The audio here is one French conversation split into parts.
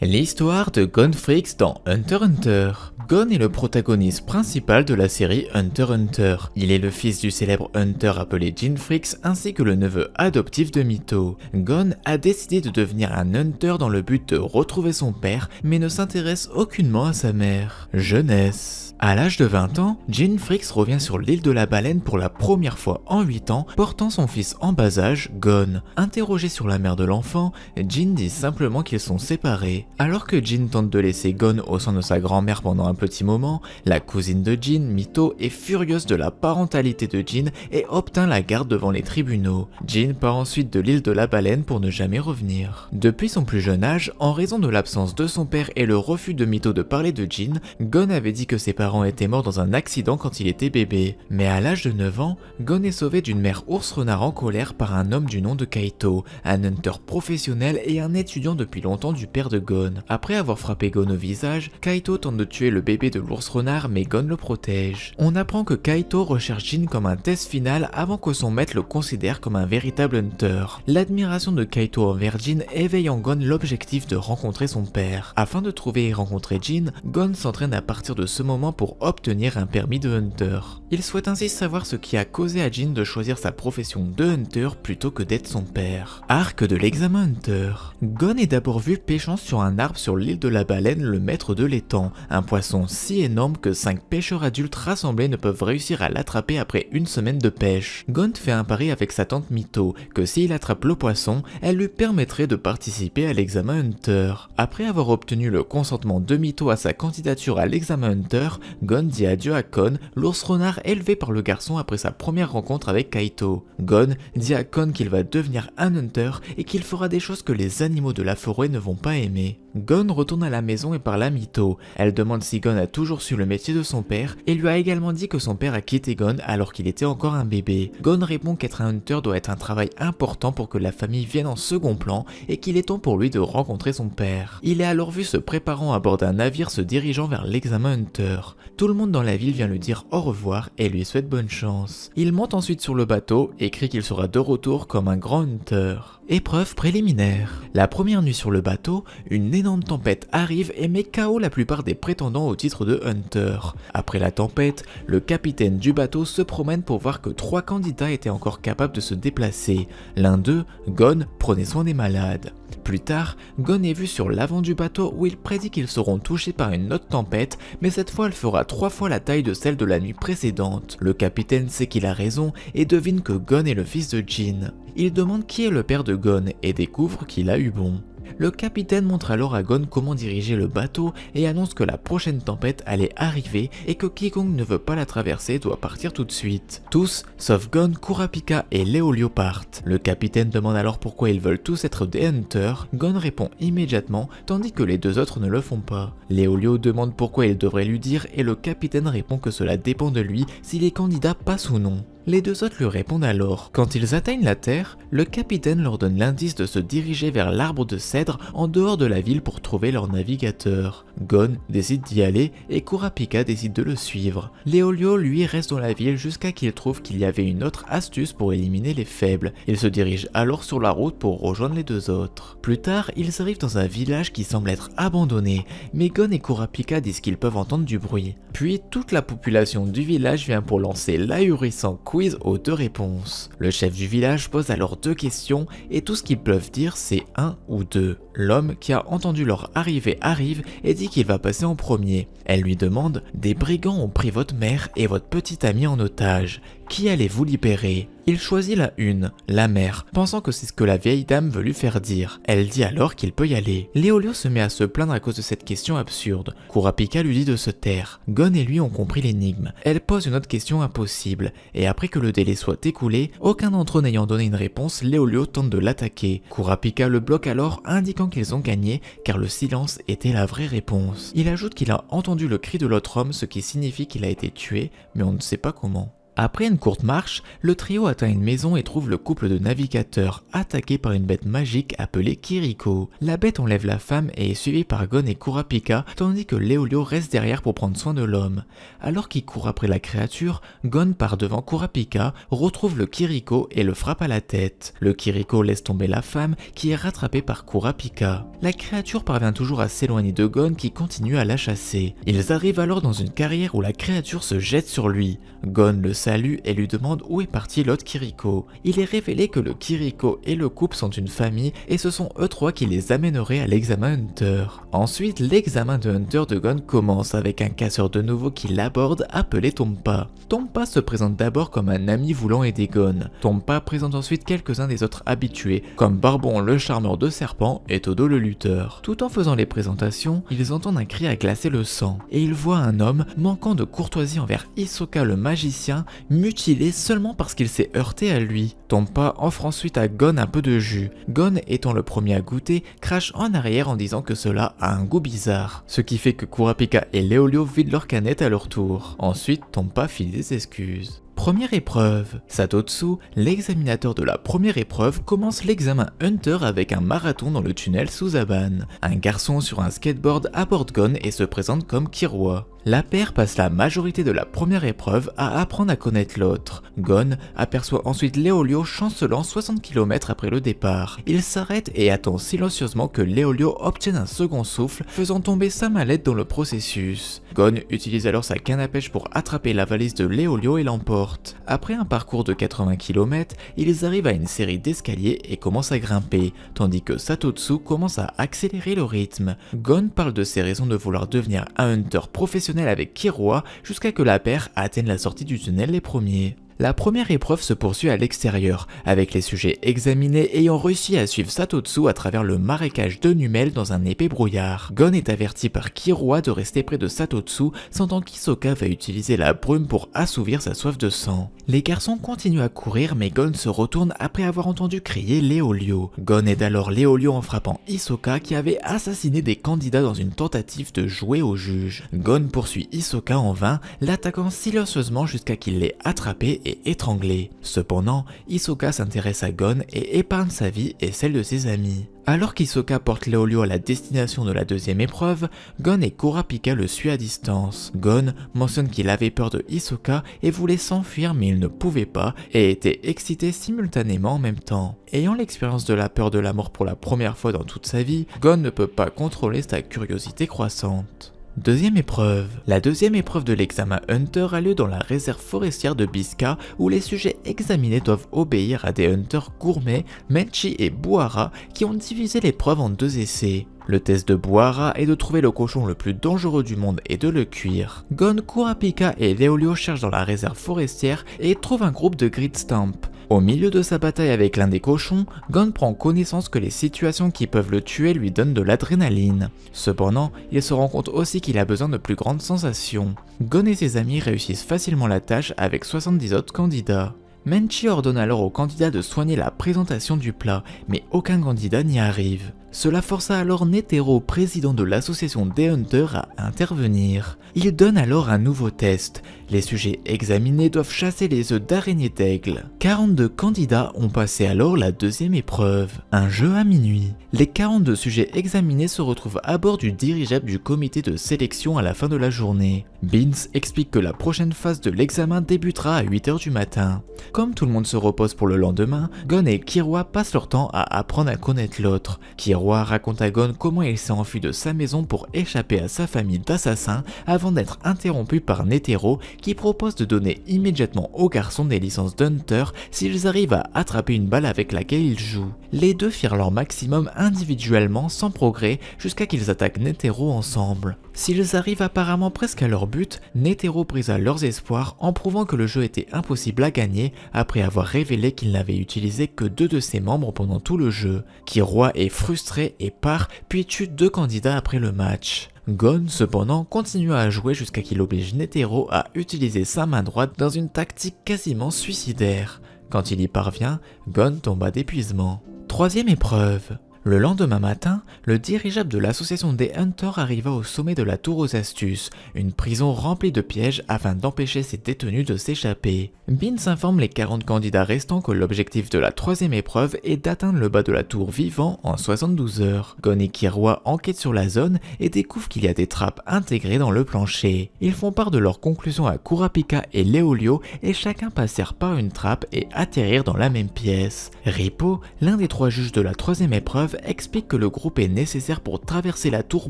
L'histoire de Gon Freaks dans Hunter x Hunter. Gon est le protagoniste principal de la série Hunter x Hunter. Il est le fils du célèbre Hunter appelé Jin Freaks ainsi que le neveu adoptif de Mito. Gon a décidé de devenir un Hunter dans le but de retrouver son père, mais ne s'intéresse aucunement à sa mère. Jeunesse. À l'âge de 20 ans, Jin Freaks revient sur l'île de la baleine pour la première fois en 8 ans, portant son fils en bas âge, Gon. Interrogé sur la mère de l'enfant, Jin dit simplement qu'ils sont séparés. Alors que Jin tente de laisser Gon au sein de sa grand-mère pendant un petit moment, la cousine de Jin, Mito, est furieuse de la parentalité de Jin et obtient la garde devant les tribunaux. Jin part ensuite de l'île de la baleine pour ne jamais revenir. Depuis son plus jeune âge, en raison de l'absence de son père et le refus de Mito de parler de Jin, Gon avait dit que ses parents étaient morts dans un accident quand il était bébé. Mais à l'âge de 9 ans, Gon est sauvé d'une mère ours-renard en colère par un homme du nom de Kaito, un hunter professionnel et un étudiant depuis longtemps du père de Gon. Après avoir frappé Gon au visage, Kaito tente de tuer le bébé de l'ours-renard mais Gon le protège. On apprend que Kaito recherche Jin comme un test final avant que son maître le considère comme un véritable hunter. L'admiration de Kaito envers Jin éveille en Gon l'objectif de rencontrer son père. Afin de trouver et rencontrer Jin, Gon s'entraîne à partir de ce moment pour obtenir un permis de hunter. Il souhaite ainsi savoir ce qui a causé à Jin de choisir sa profession de hunter plutôt que d'être son père. Arc de l'examen hunter. Gon est d'abord vu pêchant sur un arbre sur l'île de la baleine, le maître de l'étang, un poisson si énorme que 5 pêcheurs adultes rassemblés ne peuvent réussir à l'attraper après une semaine de pêche. Gon fait un pari avec sa tante Mito, que s'il attrape le poisson, elle lui permettrait de participer à l'examen hunter. Après avoir obtenu le consentement de Mito à sa candidature à l'examen hunter, Gon dit adieu à Kon, l'ours renard élevé par le garçon après sa première rencontre avec Kaito. Gon dit à Kon qu'il va devenir un hunter et qu'il fera des choses que les animaux de la forêt ne vont pas aimer. Gon retourne à la maison et parle à Mito. Elle demande si Gon a toujours su le métier de son père et lui a également dit que son père a quitté Gon alors qu'il était encore un bébé. Gon répond qu'être un hunter doit être un travail important pour que la famille vienne en second plan et qu'il est temps pour lui de rencontrer son père. Il est alors vu se préparant à bord d'un navire se dirigeant vers l'examen hunter. Tout le monde dans la ville vient lui dire au revoir et lui souhaite bonne chance. Il monte ensuite sur le bateau et crie qu'il sera de retour comme un grand hunter. Épreuve préliminaire. La première nuit sur le bateau, une énorme tempête arrive et met KO la plupart des prétendants au titre de hunter. Après la tempête, le capitaine du bateau se promène pour voir que 3 candidats étaient encore capables de se déplacer. L'un d'eux, Gon, prenait soin des malades. Plus tard, Gon est vu sur l'avant du bateau où il prédit qu'ils seront touchés par une autre tempête, mais cette fois elle fera 3 fois la taille de celle de la nuit précédente. Le capitaine sait qu'il a raison et devine que Gon est le fils de Jin. Il demande qui est le père de Gon et découvre qu'il a eu bon. Le capitaine montre alors à Gon comment diriger le bateau et annonce que la prochaine tempête allait arriver et que quiconque ne veut pas la traverser doit partir tout de suite. Tous, sauf Gon, Kurapika et Leolio partent. Le capitaine demande alors pourquoi ils veulent tous être des hunters. Gon répond immédiatement, tandis que les 2 autres ne le font pas. Leolio demande pourquoi il devrait lui dire et le capitaine répond que cela dépend de lui si les candidats passent ou non. Les 2 autres lui répondent alors. Quand ils atteignent la terre, le capitaine leur donne l'indice de se diriger vers l'arbre de cèdre en dehors de la ville pour trouver leur navigateur. Gon décide d'y aller et Kurapika décide de le suivre. Leolio lui reste dans la ville jusqu'à qu'il trouve qu'il y avait une autre astuce pour éliminer les faibles. Il se dirige alors sur la route pour rejoindre les 2 autres. Plus tard, ils arrivent dans un village qui semble être abandonné, mais Gon et Kurapika disent qu'ils peuvent entendre du bruit. Puis toute la population du village vient pour lancer l'ahurissant quiz aux 2 réponses. Le chef du village pose alors 2 questions et tout ce qu'ils peuvent dire c'est 1 ou 2. L'homme qui a entendu leur arrivée arrive et dit qu'il va passer en premier. Elle lui demande « Des brigands ont pris votre mère et votre petite amie en otage. Qui allez-vous libérer ?» Il choisit la une, la mère, pensant que c'est ce que la vieille dame veut lui faire dire. Elle dit alors qu'il peut y aller. Leolio se met à se plaindre à cause de cette question absurde. Kurapika lui dit de se taire. Gon et lui ont compris l'énigme. Elle pose une autre question impossible, et après que le délai soit écoulé, aucun d'entre eux n'ayant donné une réponse, Leolio tente de l'attaquer. Kurapika le bloque alors, indiquant qu'ils ont gagné, car le silence était la vraie réponse. Il ajoute qu'il a entendu le cri de l'autre homme, ce qui signifie qu'il a été tué, mais on ne sait pas comment. Après une courte marche, le trio atteint une maison et trouve le couple de navigateurs attaqué par une bête magique appelée Kiriko. La bête enlève la femme et est suivie par Gon et Kurapika, tandis que Leolio reste derrière pour prendre soin de l'homme. Alors qu'il court après la créature, Gon part devant Kurapika, retrouve le Kiriko et le frappe à la tête. Le Kiriko laisse tomber la femme qui est rattrapée par Kurapika. La créature parvient toujours à s'éloigner de Gon qui continue à la chasser. Ils arrivent alors dans une carrière où la créature se jette sur lui. Gon le salue et lui demande où est parti l'autre Kiriko. Il est révélé que le Kiriko et le couple sont une famille et ce sont eux trois qui les amèneraient à l'examen Hunter. Ensuite, l'examen de Hunter de Gon commence avec un casseur de nouveau qui l'aborde appelé Tompa. Tompa se présente d'abord comme un ami voulant aider Gon. Tompa présente ensuite quelques-uns des autres habitués comme Barbon le charmeur de serpent et Todo le lutteur. Tout en faisant les présentations, ils entendent un cri à glacer le sang et ils voient un homme manquant de courtoisie envers Hisoka le magicien mutilé seulement parce qu'il s'est heurté à lui. Tompa offre ensuite à Gon un peu de jus. Gon, étant le premier à goûter, crache en arrière en disant que cela a un goût bizarre, ce qui fait que Kurapika et Leolio vident leur canette à leur tour. Ensuite, Tompa file des excuses. Première épreuve. Satotsu, l'examinateur de la première épreuve, commence l'examen Hunter avec un marathon dans le tunnel Suzaban. Un garçon sur un skateboard aborde Gon et se présente comme Killua. La paire passe la majorité de la première épreuve à apprendre à connaître l'autre. Gon aperçoit ensuite Leolio chancelant 60 km après le départ. Il s'arrête et attend silencieusement que Leolio obtienne un second souffle, faisant tomber sa mallette dans le processus. Gon utilise alors sa canne à pêche pour attraper la valise de Leolio et l'emporte. Après un parcours de 80 km, ils arrivent à une série d'escaliers et commencent à grimper, tandis que Satotsu commence à accélérer le rythme. Gon parle de ses raisons de vouloir devenir un hunter professionnel avec Killua jusqu'à que la paire atteigne la sortie du tunnel les premiers. La première épreuve se poursuit à l'extérieur, avec les sujets examinés ayant réussi à suivre Satotsu à travers le marécage de Numel dans un épais brouillard. Gon est averti par Killua de rester près de Satotsu, sentant qu'Hisoka va utiliser la brume pour assouvir sa soif de sang. Les garçons continuent à courir mais Gon se retourne après avoir entendu crier Leolio. Gon aide alors Leolio en frappant Hisoka qui avait assassiné des candidats dans une tentative de jouer au juge. Gon poursuit Hisoka en vain, l'attaquant silencieusement jusqu'à qu'il l'ait attrapé et étranglé. Cependant, Hisoka s'intéresse à Gon et épargne sa vie et celle de ses amis. Alors qu'Hisoka porte Leolio à la destination de la deuxième épreuve, Gon et Kurapika le suivent à distance. Gon mentionne qu'il avait peur de Hisoka et voulait s'enfuir mais il ne pouvait pas et était excité simultanément en même temps. Ayant l'expérience de la peur de la mort pour la première fois dans toute sa vie, Gon ne peut pas contrôler sa curiosité croissante. Deuxième épreuve. La deuxième épreuve de l'examen Hunter a lieu dans la réserve forestière de Bisca où les sujets examinés doivent obéir à des hunters gourmets, Menchi et Buhara, qui ont divisé l'épreuve en deux essais. Le test de Buhara est de trouver le cochon le plus dangereux du monde et de le cuire. Gon, Kurapika et Leolio cherchent dans la réserve forestière et trouvent un groupe de Grid Stamp. Au milieu de sa bataille avec l'un des cochons, Gon prend connaissance que les situations qui peuvent le tuer lui donnent de l'adrénaline. Cependant, il se rend compte aussi qu'il a besoin de plus grandes sensations. Gon et ses amis réussissent facilement la tâche avec 70 autres candidats. Menchi ordonne alors aux candidats de soigner la présentation du plat, mais aucun candidat n'y arrive. Cela força alors Netero, président de l'association des Hunters, à intervenir. Il donne alors un nouveau test. Les sujets examinés doivent chasser les œufs d'araignée d'aigle. 42 candidats ont passé alors la deuxième épreuve. Un jeu à minuit. Les 42 sujets examinés se retrouvent à bord du dirigeable du comité de sélection à la fin de la journée. Beans explique que la prochaine phase de l'examen débutera à 8h du matin. Comme tout le monde se repose pour le lendemain, Gon et Killua passent leur temps à apprendre à connaître l'autre. Killua raconte à Gon comment il s'est enfui de sa maison pour échapper à sa famille d'assassins avant d'être interrompu par Netero qui propose de donner immédiatement aux garçons des licences d'Hunter s'ils arrivent à attraper une balle avec laquelle ils jouent. Les deux firent leur maximum individuellement sans progrès jusqu'à qu'ils attaquent Netero ensemble. S'ils arrivent apparemment presque à leur but, Netero brisa leurs espoirs en prouvant que le jeu était impossible à gagner après avoir révélé qu'il n'avait utilisé que 2 de ses membres pendant tout le jeu. Killua est frustré et part puis tue 2 candidats après le match. Gon cependant continue à jouer jusqu'à qu'il oblige Netero à utiliser sa main droite dans une tactique quasiment suicidaire. Quand il y parvient, Gon tomba d'épuisement. Troisième épreuve. Le lendemain matin, le dirigeable de l'association des Hunters arriva au sommet de la tour aux astuces, une prison remplie de pièges afin d'empêcher ses détenus de s'échapper. Beans informe les 40 candidats restants que l'objectif de la troisième épreuve est d'atteindre le bas de la tour vivant en 72 heures. Gon et Killua enquêtent sur la zone et découvrent qu'il y a des trappes intégrées dans le plancher. Ils font part de leurs conclusions à Kurapika et Leolio et chacun passèrent par une trappe et atterrirent dans la même pièce. Rippo, l'un des 3 juges de la troisième épreuve, explique que le groupe est nécessaire pour traverser la tour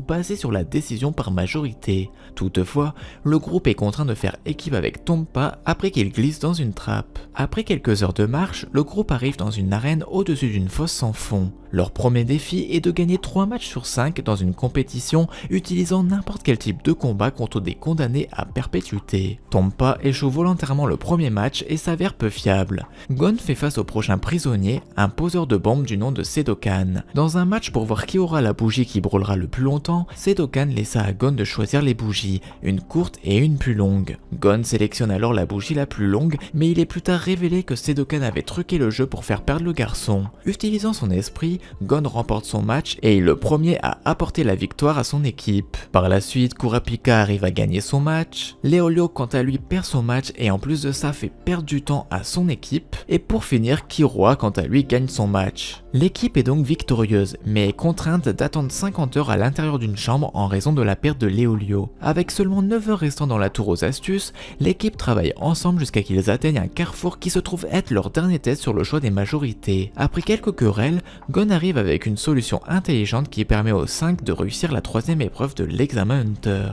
basée sur la décision par majorité. Toutefois, le groupe est contraint de faire équipe avec Tompa après qu'il glisse dans une trappe. Après quelques heures de marche, le groupe arrive dans une arène au-dessus d'une fosse sans fond. Leur premier défi est de gagner 3 matchs sur 5 dans une compétition utilisant n'importe quel type de combat contre des condamnés à perpétuité. Tompa échoue volontairement le premier match et s'avère peu fiable. Gon fait face au prochain prisonnier, un poseur de bombes du nom de Sedokan. Dans un match pour voir qui aura la bougie qui brûlera le plus longtemps, Sedokan laissa à Gon de choisir les bougies, une courte et une plus longue. Gon sélectionne alors la bougie la plus longue, mais il est plus tard révélé que Sedokan avait truqué le jeu pour faire perdre le garçon. Utilisant son esprit, Gon remporte son match et est le premier à apporter la victoire à son équipe. Par la suite, Kurapika arrive à gagner son match, Leolio quant à lui perd son match et en plus de ça fait perdre du temps à son équipe, et pour finir, Killua quant à lui gagne son match. L'équipe est donc victorieuse, mais est contrainte d'attendre 50 heures à l'intérieur d'une chambre en raison de la perte de Leolio. Avec seulement 9 heures restant dans la tour aux astuces, l'équipe travaille ensemble jusqu'à qu'ils atteignent un carrefour qui se trouve être leur dernier test sur le choix des majorités. Après quelques querelles, Gon arrive avec une solution intelligente qui permet aux 5 de réussir la troisième épreuve de l'examen Hunter.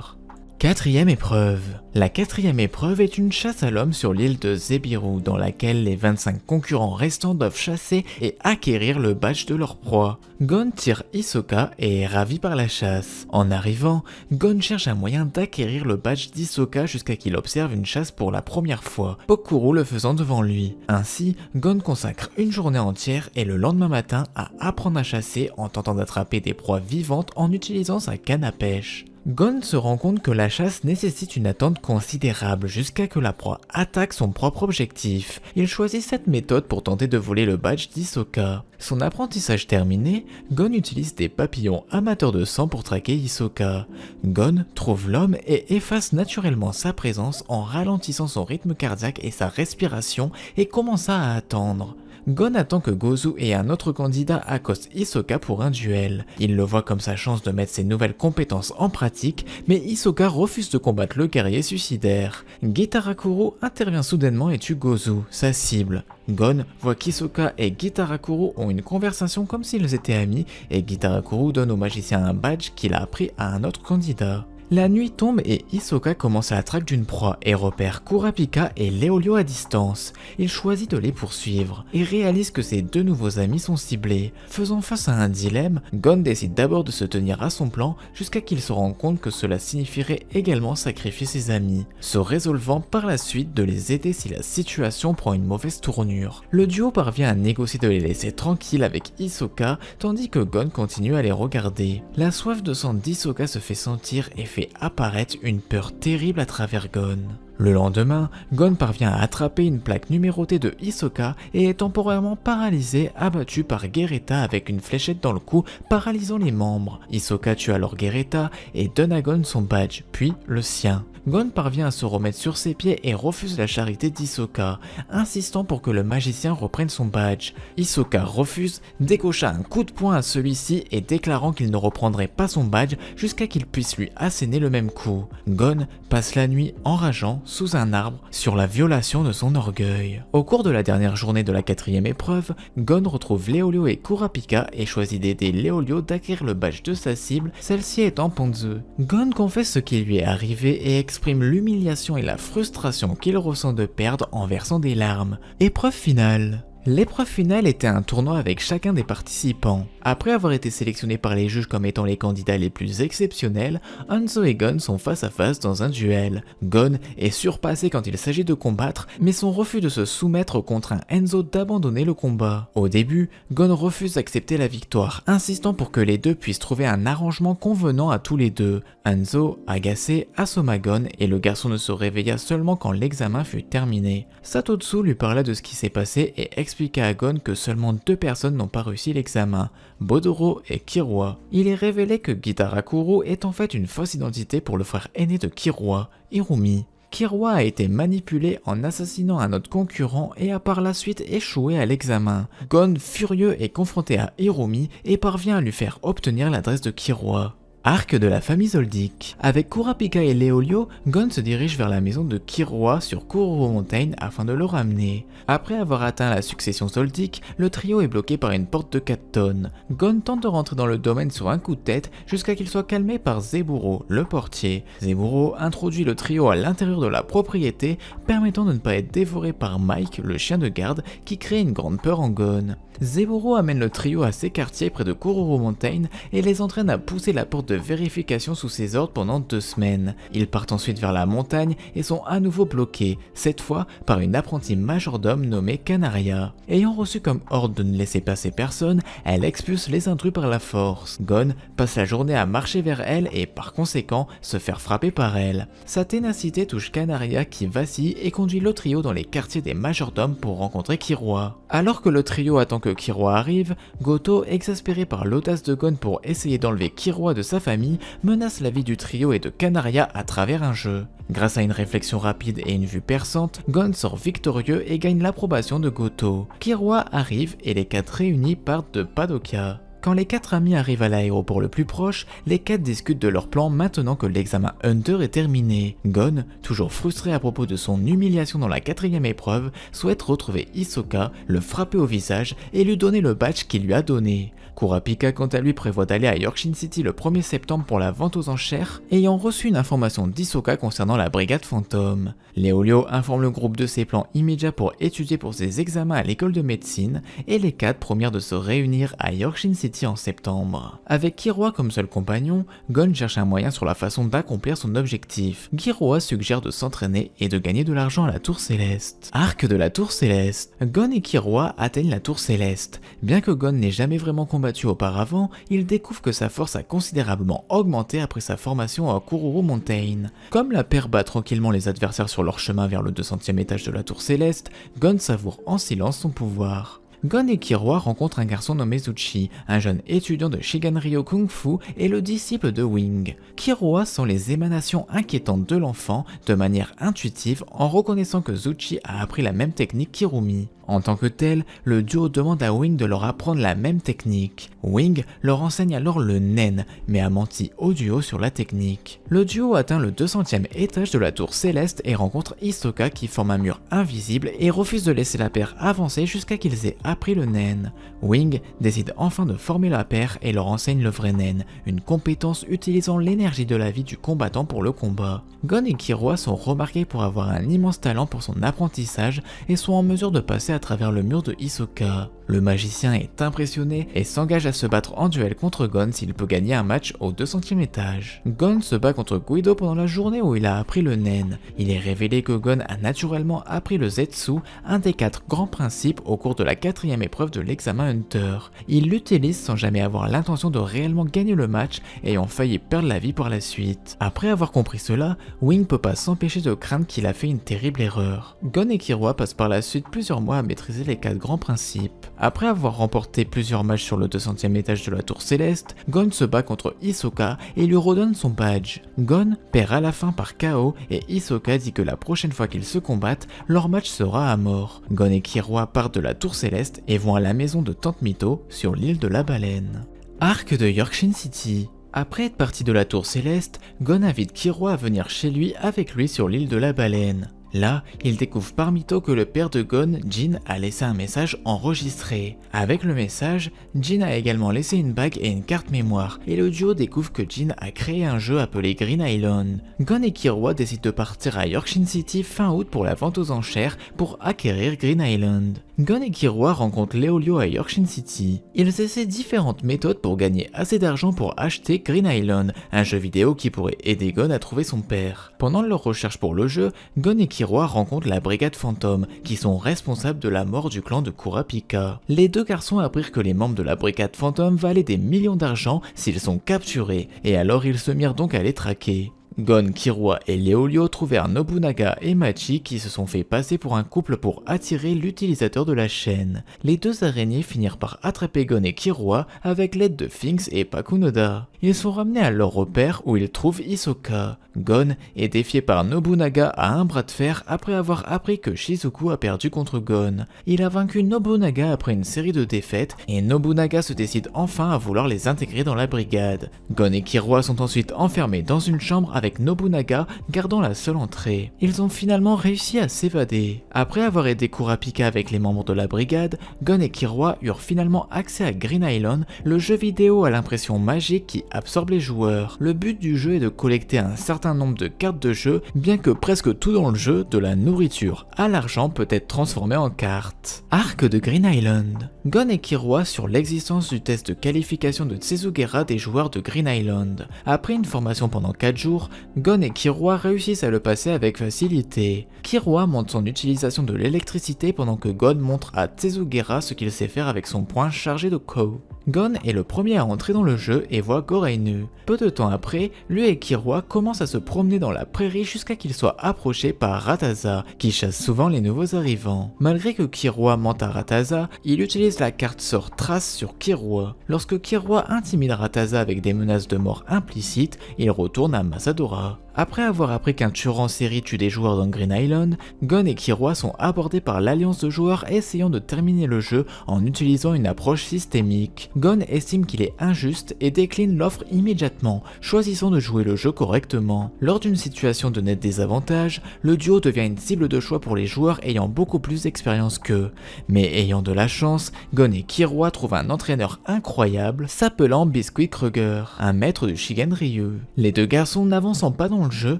Quatrième épreuve. La quatrième épreuve est une chasse à l'homme sur l'île de Zebiru, dans laquelle les 25 concurrents restants doivent chasser et acquérir le badge de leur proie. Gon tire Hisoka et est ravi par la chasse. En arrivant, Gon cherche un moyen d'acquérir le badge d'Hisoka jusqu'à qu'il observe une chasse pour la première fois, Pokuru le faisant devant lui. Ainsi, Gon consacre une journée entière et le lendemain matin à apprendre à chasser en tentant d'attraper des proies vivantes en utilisant sa canne à pêche. Gon se rend compte que la chasse nécessite une attente considérable jusqu'à que la proie attaque son propre objectif. Il choisit cette méthode pour tenter de voler le badge d'Hisoka. Son apprentissage terminé, Gon utilise des papillons amateurs de sang pour traquer Hisoka. Gon trouve l'homme et efface naturellement sa présence en ralentissant son rythme cardiaque et sa respiration et commença à attendre. Gon attend que Gozu et un autre candidat accostent Hisoka pour un duel. Il le voit comme sa chance de mettre ses nouvelles compétences en pratique, mais Hisoka refuse de combattre le guerrier suicidaire. Gitarakuru intervient soudainement et tue Gozu, sa cible. Gon voit qu'Hisoka et Gitarakuru ont une conversation comme s'ils étaient amis et Gitarakuru donne au magicien un badge qu'il a appris à un autre candidat. La nuit tombe et Hisoka commence à la traque d'une proie et repère Kurapika et Leolio à distance. Il choisit de les poursuivre et réalise que ses 2 nouveaux amis sont ciblés. Faisant face à un dilemme, Gon décide d'abord de se tenir à son plan jusqu'à qu'il se rende compte que cela signifierait également sacrifier ses amis, se résolvant par la suite de les aider si la situation prend une mauvaise tournure. Le duo parvient à négocier de les laisser tranquilles avec Hisoka tandis que Gon continue à les regarder. La soif de sang d'Hisoka se fait sentir et fait apparaître une peur terrible à travers Gon. Le lendemain, Gon parvient à attraper une plaque numérotée de Hisoka et est temporairement paralysé, abattu par Gereta avec une fléchette dans le cou, paralysant les membres. Hisoka tue alors Gereta et donne à Gon son badge, puis le sien. Gon parvient à se remettre sur ses pieds et refuse la charité d'Hisoka, insistant pour que le magicien reprenne son badge. Hisoka refuse, décocha un coup de poing à celui-ci et déclarant qu'il ne reprendrait pas son badge jusqu'à qu'il puisse lui asséner le même coup. Gon passe la nuit enrageant sous un arbre sur la violation de son orgueil. Au cours de la dernière journée de la quatrième épreuve, Gon retrouve Leolio et Kurapika et choisit d'aider Leolio d'acquérir le badge de sa cible, celle-ci étant Ponzu. Gon confesse ce qui lui est arrivé et exprime l'humiliation et la frustration qu'il ressent de perdre en versant des larmes. Épreuve finale. L'épreuve finale était un tournoi avec chacun des participants. Après avoir été sélectionnés par les juges comme étant les candidats les plus exceptionnels, Hanzo et Gon sont face à face dans un duel. Gon est surpassé quand il s'agit de combattre, mais son refus de se soumettre contraint Hanzo d'abandonner le combat. Au début, Gon refuse d'accepter la victoire, insistant pour que les deux puissent trouver un arrangement convenant à tous les deux. Hanzo, agacé, assomma Gon et le garçon ne se réveilla seulement quand l'examen fut terminé. Satotsu lui parla de ce qui s'est passé et expliqua expliqua à Gon que seulement 2 personnes n'ont pas réussi l'examen, Bodoro et Killua. Il est révélé que Gitarakuru est en fait une fausse identité pour le frère aîné de Killua, Hirumi. Killua a été manipulé en assassinant un autre concurrent et a par la suite échoué à l'examen. Gon, furieux, est confronté à Hirumi et parvient à lui faire obtenir l'adresse de Killua. Arc de la famille Zoldyck. Avec Kurapika et Leolio, Gon se dirige vers la maison de Killua sur Kuroro Mountain afin de le ramener. Après avoir atteint la succession Zoldyck, le trio est bloqué par une porte de 4 tonnes. Gon tente de rentrer dans le domaine sur un coup de tête jusqu'à qu'il soit calmé par Zeburo, le portier. Zeburo introduit le trio à l'intérieur de la propriété, permettant de ne pas être dévoré par Mike, le chien de garde, qui crée une grande peur en Gon. Zeburo amène le trio à ses quartiers près de Kuroro Mountain et les entraîne à pousser la porte de vérification sous ses ordres pendant 2 semaines. Ils partent ensuite vers la montagne et sont à nouveau bloqués, cette fois par une apprentie majordome nommée Canaria. Ayant reçu comme ordre de ne laisser passer personne, elle expulse les intrus par la force. Gon passe la journée à marcher vers elle et par conséquent se faire frapper par elle. Sa ténacité touche Canaria qui vacille et conduit le trio dans les quartiers des majordomes pour rencontrer Killua. Alors que le trio attend que Killua arrive, Goto, exaspéré par l'audace de Gon pour essayer d'enlever Killua de sa famille, menace la vie du trio et de Canaria à travers un jeu. Grâce à une réflexion rapide et une vue perçante, Gon sort victorieux et gagne l'approbation de Goto. Killua arrive et les 4 réunis partent de Padokia. Quand les 4 amis arrivent à l'aéroport le plus proche, les 4 discutent de leur plan maintenant que l'examen Hunter est terminé. Gon, toujours frustré à propos de son humiliation dans la 4e épreuve, souhaite retrouver Hisoka, le frapper au visage et lui donner le badge qu'il lui a donné. Kurapika quant à lui prévoit d'aller à York Shin City le 1er septembre pour la vente aux enchères, ayant reçu une information d'Hisoka concernant la brigade fantôme. Leolio informe le groupe de ses plans immédiats pour étudier pour ses examens à l'école de médecine, et les 4 promirent de se réunir à York Shin City en septembre. Avec Killua comme seul compagnon, Gon cherche un moyen sur la façon d'accomplir son objectif. Killua suggère de s'entraîner et de gagner de l'argent à la Tour Céleste. Arc de la Tour Céleste. Gon et Killua atteignent la Tour Céleste. Bien que Gon n'ait jamais vraiment combattu auparavant, il découvre que sa force a considérablement augmenté après sa formation à Kuroro Mountain. Comme la paire bat tranquillement les adversaires sur leur chemin vers le 200e étage de la Tour Céleste, Gon savoure en silence son pouvoir. Gon et Killua rencontrent un garçon nommé Zuchi, un jeune étudiant de Shiganryo Kung Fu et le disciple de Wing. Killua sent les émanations inquiétantes de l'enfant de manière intuitive en reconnaissant que Zuchi a appris la même technique qu'Hirumi. En tant que tel, le duo demande à Wing de leur apprendre la même technique. Wing leur enseigne alors le Nen, mais a menti au duo sur la technique. Le duo atteint le 200e étage de la tour céleste et rencontre Hisoka qui forme un mur invisible et refuse de laisser la paire avancer jusqu'à qu'ils aient appris le Nen. Wing décide enfin de former la paire et leur enseigne le vrai Nen, une compétence utilisant l'énergie de la vie du combattant pour le combat. Gon et Killua sont remarqués pour avoir un immense talent pour son apprentissage et sont en mesure de passer à travers le mur de Hisoka. Le magicien est impressionné et s'engage à se battre en duel contre Gon s'il peut gagner un match au 200e étage. Gon se bat contre Guido pendant la journée où il a appris le Nen. Il est révélé que Gon a naturellement appris le Zetsu, un des 4 grands principes au cours de la 4e épreuve de l'examen Hunter. Il l'utilise sans jamais avoir l'intention de réellement gagner le match, ayant failli perdre la vie par la suite. Après avoir compris cela, Wing peut pas s'empêcher de craindre qu'il a fait une terrible erreur. Gon et Killua passent par la suite plusieurs mois à maîtriser les 4 grands principes. Après avoir remporté plusieurs matchs sur le 200e étage de la tour céleste, Gon se bat contre Hisoka et lui redonne son badge. Gon perd à la fin par KO et Hisoka dit que la prochaine fois qu'ils se combattent, leur match sera à mort. Gon et Killua partent de la tour céleste et vont à la maison de Tante Mito sur l'île de la Baleine. Arc de York Shin City. Après être parti de la tour céleste, Gon invite Killua à venir chez lui avec lui sur l'île de la Baleine. Là, il découvre par Mito que le père de Gon, Jin, a laissé un message enregistré. Avec le message, Jin a également laissé une bague et une carte mémoire, et le duo découvre que Jin a créé un jeu appelé Green Island. Gon et Killua décident de partir à York Shin City fin août pour la vente aux enchères pour acquérir Green Island. Gon et Killua rencontrent Leolio à York Shin City. Ils essaient différentes méthodes pour gagner assez d'argent pour acheter Green Island, un jeu vidéo qui pourrait aider Gon à trouver son père. Pendant leur recherche pour le jeu, Gon et Killua rencontrent la brigade fantôme, qui sont responsables de la mort du clan de Kurapika. Les deux garçons apprirent que les membres de la brigade fantôme valaient des millions d'argent s'ils sont capturés, et alors ils se mirent donc à les traquer. Gon, Killua et Leolio trouvèrent Nobunaga et Machi qui se sont fait passer pour un couple pour attirer l'utilisateur de la chaîne. Les deux araignées finirent par attraper Gon et Killua avec l'aide de Finks et Pakunoda. Ils sont ramenés à leur repère où ils trouvent Hisoka. Gon est défié par Nobunaga à un bras de fer après avoir appris que Shizuku a perdu contre Gon. Il a vaincu Nobunaga après une série de défaites et Nobunaga se décide enfin à vouloir les intégrer dans la brigade. Gon et Killua sont ensuite enfermés dans une chambre avec Nobunaga gardant la seule entrée. Ils ont finalement réussi à s'évader. Après avoir aidé Kurapika avec les membres de la brigade, Gon et Killua eurent finalement accès à Green Island, le jeu vidéo à l'impression magique qui absorbe les joueurs. Le but du jeu est de collecter un certain nombre de cartes de jeu, bien que presque tout dans le jeu, de la nourriture à l'argent, peut être transformé en cartes. Arc de Green Island. Gon et Killua sur l'existence du test de qualification de Tsezugera des joueurs de Green Island. Après une formation pendant 4 jours, Gon et Killua réussissent à le passer avec facilité. Killua montre son utilisation de l'électricité pendant que Gon montre à Tsezugera ce qu'il sait faire avec son poing chargé de Kou. Gon est le premier à entrer dans le jeu et voit Gorainu. Peu de temps après, lui et Killua commencent à se promener dans la prairie jusqu'à qu'ils soient approchés par Rataza, qui chasse souvent les nouveaux arrivants. Malgré que Killua mente à Rataza, il utilise la carte sort Trace sur Killua. Lorsque Killua intimide Rataza avec des menaces de mort implicites, il retourne à Masadora. Après avoir appris qu'un tueur en série tue des joueurs dans Green Island, Gon et Killua sont abordés par l'alliance de joueurs essayant de terminer le jeu en utilisant une approche systémique. Gon estime qu'il est injuste et décline l'offre immédiatement, choisissant de jouer le jeu correctement. Lors d'une situation de net désavantage, le duo devient une cible de choix pour les joueurs ayant beaucoup plus d'expérience qu'eux. Mais ayant de la chance, Gon et Killua trouvent un entraîneur incroyable s'appelant Biscuit Kruger, un maître du Shigenryu. Les deux garçons n'avançant pas dans le jeu,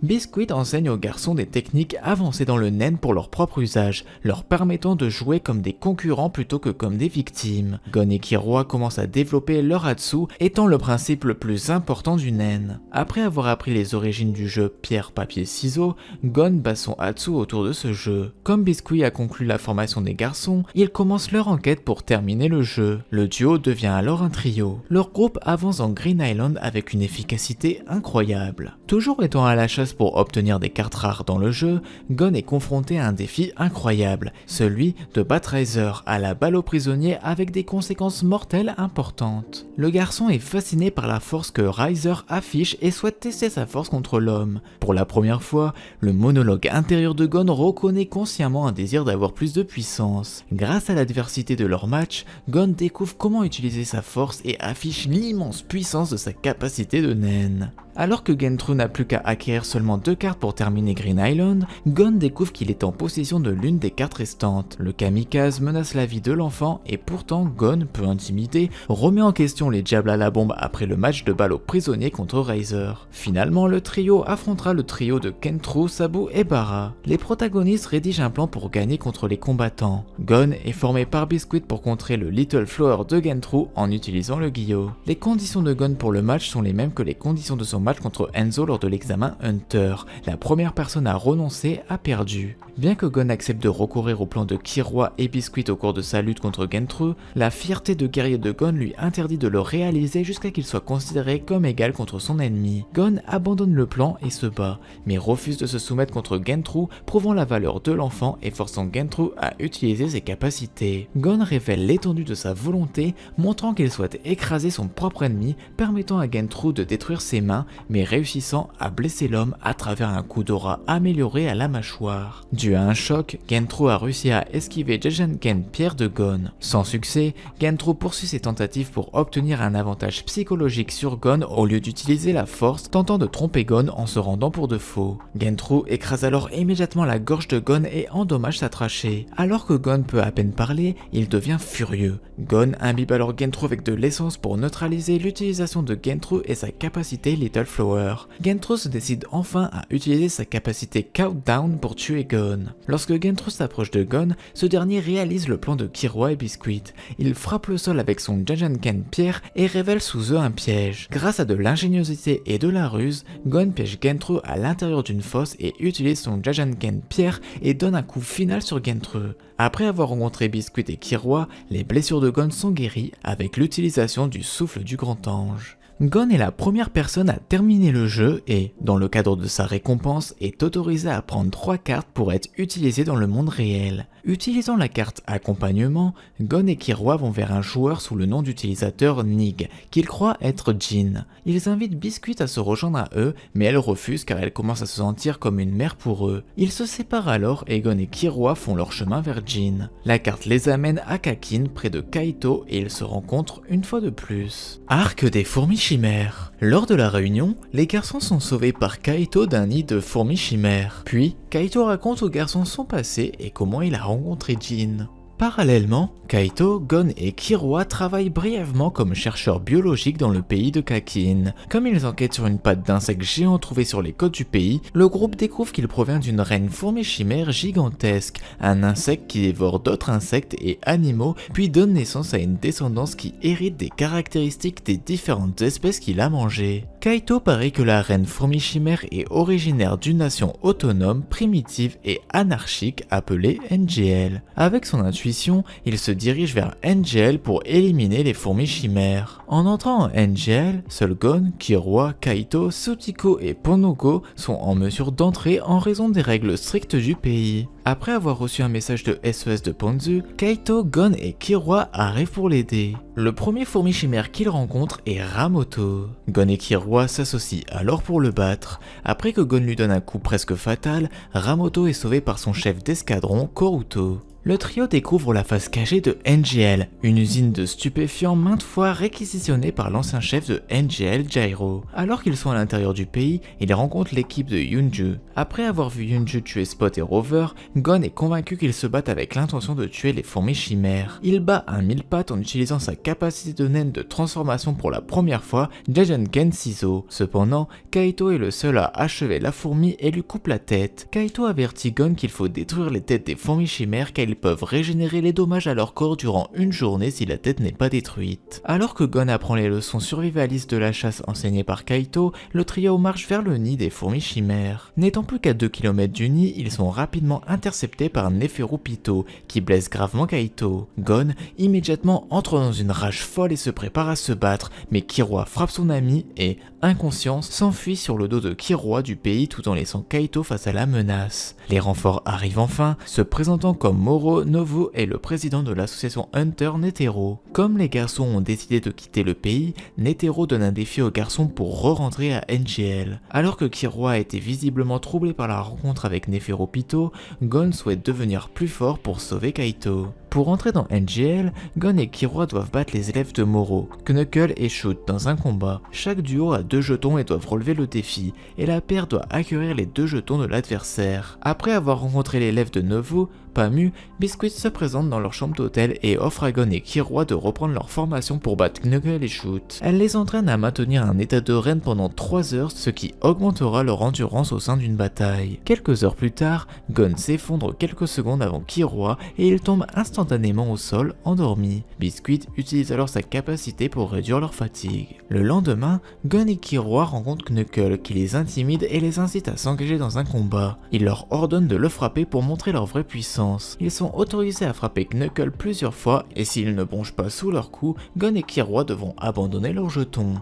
Biscuit enseigne aux garçons des techniques avancées dans le nen pour leur propre usage, leur permettant de jouer comme des concurrents plutôt que comme des victimes. Gon et Killua commencent à développer leur Hatsu, étant le principe le plus important du nen. Après avoir appris les origines du jeu pierre, papier, ciseaux, Gon bat son Hatsu autour de ce jeu. Comme Biscuit a conclu la formation des garçons, ils commencent leur enquête pour terminer le jeu. Le duo devient alors un trio. Leur groupe avance en Green Island avec une efficacité incroyable. Toujours étant à la chasse pour obtenir des cartes rares dans le jeu, Gon est confronté à un défi incroyable, celui de battre Riser à la balle au prisonnier avec des conséquences mortelles importantes. Le garçon est fasciné par la force que Riser affiche et souhaite tester sa force contre l'homme. Pour la première fois, le monologue intérieur de Gon reconnaît consciemment un désir d'avoir plus de puissance. Grâce à l'adversité de leur match, Gon découvre comment utiliser sa force et affiche l'immense puissance de sa capacité de nen. Alors que Gentru n'a plus qu'à acquérir seulement 2 cartes pour terminer Green Island, Gon découvre qu'il est en possession de l'une des cartes restantes. Le kamikaze menace la vie de l'enfant et pourtant Gon, peu intimidé, remet en question les diables à la bombe après le match de balle aux prisonniers contre Riser. Finalement, le trio affrontera le trio de Gentru, Sabu et Bara. Les protagonistes rédigent un plan pour gagner contre les combattants. Gon est formé par Biscuit pour contrer le Little Flower de Gentru en utilisant le Gyo. Les conditions de Gon pour le match sont les mêmes que les conditions de son match contre Enzo lors de l'examen Hunter. La première personne à renoncer a perdu. Bien que Gon accepte de recourir au plan de Killua et Biscuit au cours de sa lutte contre Gentru, la fierté de guerrier de Gon lui interdit de le réaliser jusqu'à qu'il soit considéré comme égal contre son ennemi. Gon abandonne le plan et se bat, mais refuse de se soumettre contre Gentru, prouvant la valeur de l'enfant et forçant Gentru à utiliser ses capacités. Gon révèle l'étendue de sa volonté, montrant qu'il souhaite écraser son propre ennemi, permettant à Gentru de détruire ses mains, mais réussissant à blesser l'homme à travers un coup d'aura amélioré à la mâchoire. Dû à un choc, Gentru a réussi à esquiver Jajanken pierre de Gon. Sans succès, Gentru poursuit ses tentatives pour obtenir un avantage psychologique sur Gon au lieu d'utiliser la force, tentant de tromper Gon en se rendant pour de faux. Gentru écrase alors immédiatement la gorge de Gon et endommage sa trachée. Alors que Gon peut à peine parler, il devient furieux. Gon imbibe alors Gentru avec de l'essence pour neutraliser l'utilisation de Gentru et sa capacité Little Flower. Gentru se décide enfin à utiliser sa capacité Countdown pour tuer Gon. Lorsque Gentru s'approche de Gon, ce dernier réalise le plan de Killua et Biscuit. Il frappe le sol avec son Jajanken pierre et révèle sous eux un piège. Grâce à de l'ingéniosité et de la ruse, Gon piège Gentru à l'intérieur d'une fosse et utilise son Jajanken pierre et donne un coup final sur Gentru. Après avoir rencontré Biscuit et Killua, les blessures de Gon sont guéries avec l'utilisation du souffle du grand ange. Gon est la première personne à terminer le jeu et, dans le cadre de sa récompense, est autorisé à prendre 3 cartes pour être utilisées dans le monde réel. Utilisant la carte accompagnement, Gon et Killua vont vers un joueur sous le nom d'utilisateur Nig, qu'ils croient être Jin. Ils invitent Biscuit à se rejoindre à eux, mais elle refuse car elle commence à se sentir comme une mère pour eux. Ils se séparent alors et Gon et Killua font leur chemin vers Jin. La carte les amène à Kakin, près de Kaito, et ils se rencontrent une fois de plus. Arc des fourmis chimères. Lors de la réunion, les garçons sont sauvés par Kaito d'un nid de fourmis chimères. Puis, Kaito raconte aux garçons son passé et comment il a rencontré Jin. Parallèlement, Kaito, Gon et Killua travaillent brièvement comme chercheurs biologiques dans le pays de Kakin. Comme ils enquêtent sur une patte d'insecte géant trouvée sur les côtes du pays, le groupe découvre qu'il provient d'une reine fourmi chimère gigantesque, un insecte qui dévore d'autres insectes et animaux, puis donne naissance à une descendance qui hérite des caractéristiques des différentes espèces qu'il a mangées. Kaito parie que la reine fourmi chimère est originaire d'une nation autonome, primitive et anarchique appelée NGL. Avec son intuition, il se dirige vers NGL pour éliminer les fourmis chimères. En entrant en NGL, seuls Gon, Killua, Kaito, Sutiko et Ponogo sont en mesure d'entrer en raison des règles strictes du pays. Après avoir reçu un message de SOS de Ponzu, Kaito, Gon et Killua arrivent pour l'aider. Le premier fourmi chimère qu'ils rencontrent est Ramoto. Gon et Killua s'associent alors pour le battre. Après que Gon lui donne un coup presque fatal, Ramoto est sauvé par son chef d'escadron, Koruto. Le trio découvre la face cachée de NGL, une usine de stupéfiants maintes fois réquisitionnée par l'ancien chef de NGL, Jairo. Alors qu'ils sont à l'intérieur du pays, ils rencontrent l'équipe de Yunju. Après avoir vu Yunju tuer Spot et Rover, Gon est convaincu qu'ils se battent avec l'intention de tuer les fourmis chimères. Il bat un mille pattes en utilisant sa capacité de naine de transformation pour la première fois, Jajanken Shizo. Cependant, Kaito est le seul à achever la fourmi et lui coupe la tête. Kaito avertit Gon qu'il faut détruire les têtes des fourmis chimères car ils peuvent régénérer les dommages à leur corps durant une journée si la tête n'est pas détruite. Alors que Gon apprend les leçons survivalistes de la chasse enseignées par Kaito, le trio marche vers le nid des fourmis chimères. N'étant plus qu'à 2 km du nid, ils sont rapidement interceptés par Neferupito, qui blesse gravement Kaito. Gon immédiatement entre dans une rage folle et se prépare à se battre, mais Killua frappe son ami et, inconscient, s'enfuit sur le dos de Killua du pays tout en laissant Kaito face à la menace. Les renforts arrivent enfin, se présentant comme Moro Novu est le président de l'association Hunter Netero. Comme les garçons ont décidé de quitter le pays, Netero donne un défi aux garçons pour re-rentrer à NGL. Alors que Killua a été visiblement troublé par la rencontre avec Neferupito, Gon souhaite devenir plus fort pour sauver Kaito. Pour entrer dans NGL, Gon et Killua doivent battre les élèves de Moro, Knuckle et Shoot dans un combat. Chaque duo a 2 jetons et doivent relever le défi, et la paire doit acquérir les 2 jetons de l'adversaire. Après avoir rencontré l'élève de Novu, Pamu, Biscuit se présente dans leur chambre d'hôtel et offre à Gon et Killua de reprendre leur formation pour battre Knuckle et Shoot. Elle les entraîne à maintenir un état de reine pendant 3 heures, ce qui augmentera leur endurance au sein d'une bataille. Quelques heures plus tard, Gon s'effondre quelques secondes avant Killua et il tombe instantanément au sol, endormi. Biscuit utilise alors sa capacité pour réduire leur fatigue. Le lendemain, Gon et Killua rencontrent Knuckle qui les intimide et les incite à s'engager dans un combat. Il leur ordonne de le frapper pour montrer leur vraie puissance. Ils sont autorisés à frapper Knuckle plusieurs fois et s'ils ne bronchent pas sous leur coup, Gon et Killua devront abandonner leurs jetons.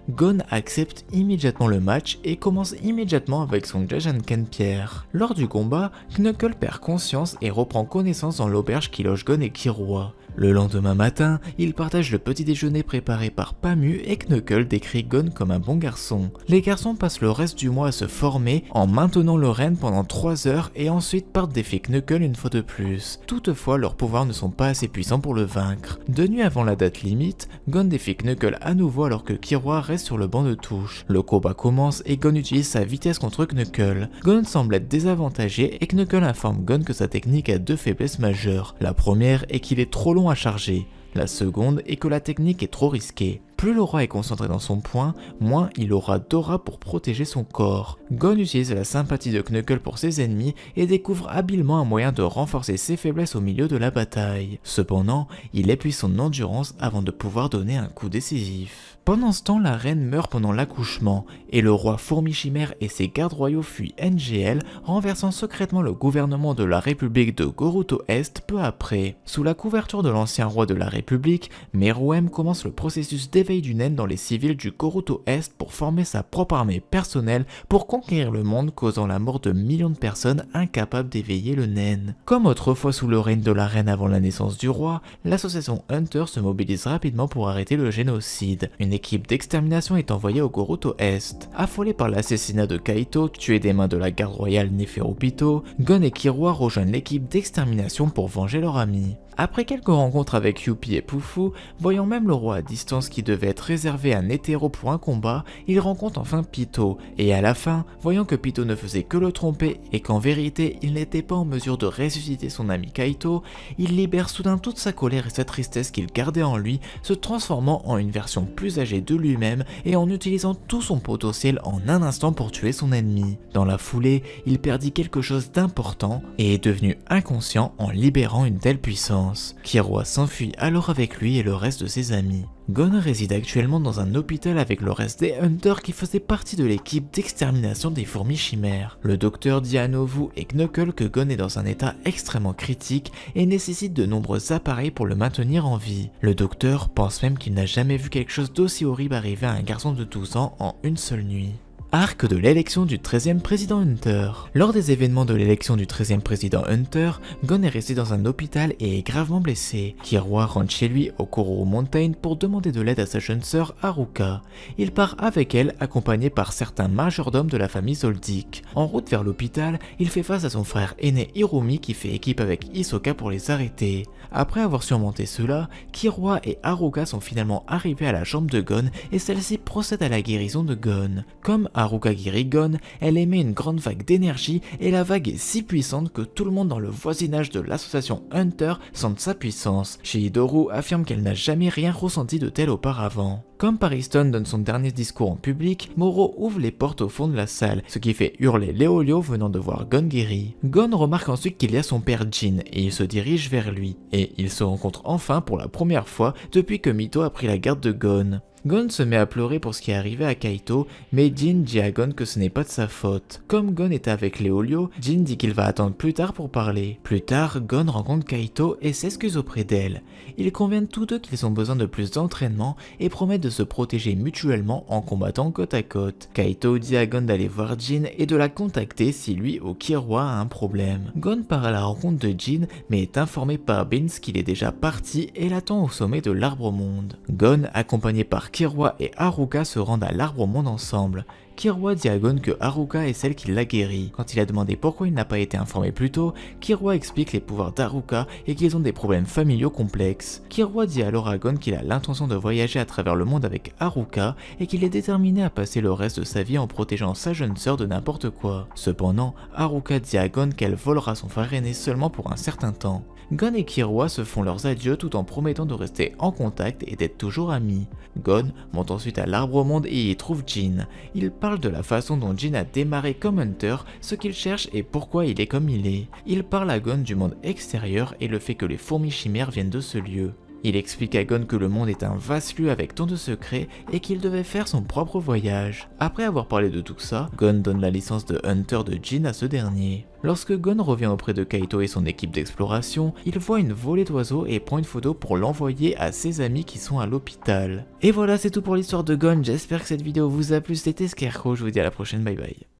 Gon accepte immédiatement le match et commence immédiatement avec son Jajanken pierre. Lors du combat, Knuckle perd conscience et reprend connaissance dans l'auberge qui loge Gon et Killua. Le lendemain matin, ils partagent le petit déjeuner préparé par Pamu et Knuckle décrit Gon comme un bon garçon. Les garçons passent le reste du mois à se former en maintenant le renne pendant 3 heures et ensuite partent défier Knuckle une fois de plus. Toutefois, leurs pouvoirs ne sont pas assez puissants pour le vaincre. 2 nuits avant la date limite, Gon défie Knuckle à nouveau alors que Killua reste sur le banc de touche. Le combat commence et Gon utilise sa vitesse contre Knuckle. Gon semble être désavantagé et Knuckle informe Gon que sa technique a 2 faiblesses majeures. La première est qu'il est trop long à charger. La seconde est que la technique est trop risquée. Plus le roi est concentré dans son point, moins il aura d'aura pour protéger son corps. Gon utilise la sympathie de Knuckle pour ses ennemis et découvre habilement un moyen de renforcer ses faiblesses au milieu de la bataille. Cependant, il épuise son endurance avant de pouvoir donner un coup décisif. Pendant ce temps, la reine meurt pendant l'accouchement et le roi Fourmi Chimère et ses gardes royaux fuient NGL, renversant secrètement le gouvernement de la République de Goruto Est peu après. Sous la couverture de l'ancien roi de la République, Meruem commence le processus d'évacuation l'éveil du naine dans les civils du Goruto Est pour former sa propre armée personnelle pour conquérir le monde, causant la mort de millions de personnes incapables d'éveiller le naine. Comme autrefois sous le règne de la reine avant la naissance du roi, l'association Hunter se mobilise rapidement pour arrêter le génocide. Une équipe d'extermination est envoyée au Goruto Est. Affolés par l'assassinat de Kaito, tué des mains de la garde royale Neferupito, Gon et Killua rejoignent l'équipe d'extermination pour venger leur ami. Après quelques rencontres avec Youpi et Pufu, voyant même le roi à distance qui devait être réservé à Netero pour un combat, il rencontre enfin Pito, et à la fin, voyant que Pito ne faisait que le tromper et qu'en vérité il n'était pas en mesure de ressusciter son ami Kaito, il libère soudain toute sa colère et sa tristesse qu'il gardait en lui, se transformant en une version plus âgée de lui-même et en utilisant tout son potentiel en un instant pour tuer son ennemi. Dans la foulée, il perdit quelque chose d'important et est devenu inconscient en libérant une telle puissance. Killua s'enfuit alors avec lui et le reste de ses amis. Gon réside actuellement dans un hôpital avec le reste des Hunters qui faisaient partie de l'équipe d'extermination des fourmis chimères. Le docteur dit à Novu et Knuckle que Gon est dans un état extrêmement critique et nécessite de nombreux appareils pour le maintenir en vie. Le docteur pense même qu'il n'a jamais vu quelque chose d'aussi horrible arriver à un garçon de 12 ans en une seule nuit. Arc de l'élection du 13e président Hunter. Lors des événements de l'élection du 13e président Hunter, Gon est resté dans un hôpital et est gravement blessé. Killua rentre chez lui au Kororo Mountain pour demander de l'aide à sa jeune sœur Haruka. Il part avec elle, accompagné par certains majordomes de la famille Zoldyck. En route vers l'hôpital, il fait face à son frère aîné Hirumi qui fait équipe avec Hisoka pour les arrêter. Après avoir surmonté cela, Killua et Haruka sont finalement arrivés à la chambre de Gon et celle-ci procède à la guérison de Gon. Comme Haruka guérit Gon, elle émet une grande vague d'énergie et la vague est si puissante que tout le monde dans le voisinage de l'association Hunter sent sa puissance. Shihidoru affirme qu'elle n'a jamais rien ressenti de tel auparavant. Comme Pariston donne son dernier discours en public, Moro ouvre les portes au fond de la salle, ce qui fait hurler Leolio venant de voir Gon guéri. Gon remarque ensuite qu'il y a son père Jin et il se dirige vers lui, et ils se rencontrent enfin pour la première fois depuis que Mito a pris la garde de Gon. Gon se met à pleurer pour ce qui est arrivé à Kaito, mais Jin dit à Gon que ce n'est pas de sa faute. Comme Gon était avec Leolio, Jin dit qu'il va attendre plus tard pour parler. Plus tard, Gon rencontre Kaito et s'excuse auprès d'elle. Ils conviennent tous deux qu'ils ont besoin de plus d'entraînement et promettent de se protéger mutuellement en combattant côte à côte. Kaito dit à Gon d'aller voir Jin et de la contacter si lui ou Killua a un problème. Gon part à la rencontre de Jin mais est informé par Beans qu'il est déjà parti et l'attend au sommet de l'Arbre Monde. Gon, accompagné par Killua et Haruka se rendent à l'Arbre Monde ensemble. Killua dit à Gon que Haruka est celle qui l'a guéri. Quand il a demandé pourquoi il n'a pas été informé plus tôt, Killua explique les pouvoirs d'Haruka et qu'ils ont des problèmes familiaux complexes. Killua dit alors à Gon qu'il a l'intention de voyager à travers le monde avec Haruka et qu'il est déterminé à passer le reste de sa vie en protégeant sa jeune sœur de n'importe quoi. Cependant, Haruka dit à Gon qu'elle volera son frère aîné seulement pour un certain temps. Gon et Killua se font leurs adieux tout en promettant de rester en contact et d'être toujours amis. Gon monte ensuite à l'Arbre Monde et y trouve Jin. Il parle de la façon dont Jin a démarré comme Hunter, ce qu'il cherche et pourquoi il est comme il est. Il parle à Gon du monde extérieur et le fait que les fourmis chimères viennent de ce lieu. Il explique à Gon que le monde est un vaste lieu avec tant de secrets et qu'il devait faire son propre voyage. Après avoir parlé de tout ça, Gon donne la licence de Hunter de Jin à ce dernier. Lorsque Gon revient auprès de Kaito et son équipe d'exploration, il voit une volée d'oiseaux et prend une photo pour l'envoyer à ses amis qui sont à l'hôpital. Et voilà, c'est tout pour l'histoire de Gon, j'espère que cette vidéo vous a plu, c'était Scarecrow, je vous dis à la prochaine, bye bye.